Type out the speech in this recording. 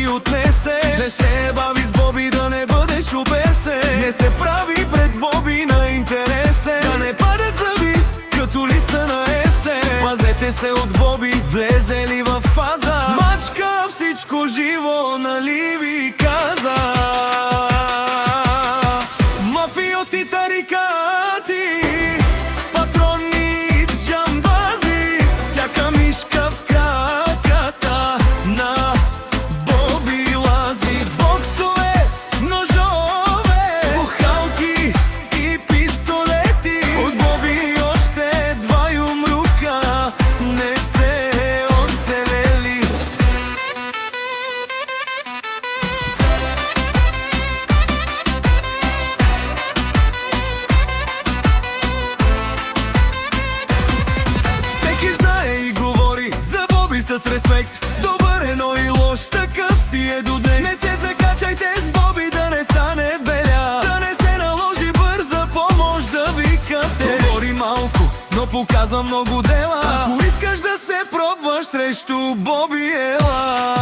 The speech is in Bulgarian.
отнесе. Не се бави с Боби, да не бъдеш обесен. Не се прави пред Боби на интересен. Да не падат зъби, като листа на есен. Пазете се от Боби, влезе ли в фаза. Мачка всичко живо, нали ви каза. Мафиоти, тарикати, патрони, джамбази, всяка мишка в краката на Боби лази. Боксове, ножове, бухалки и пистолети. От Боби още два юмрука не сте оцелели. Всеки знае и говори за Боби с респект. Добър е, но и лош, такъв си е до ден. Не се закачайте с Боби, да не стане беля. Да не се наложи бърза помощ да викате. Говори малко, но показва много дела. Ако искаш да се пробваш срещу Боби, ела.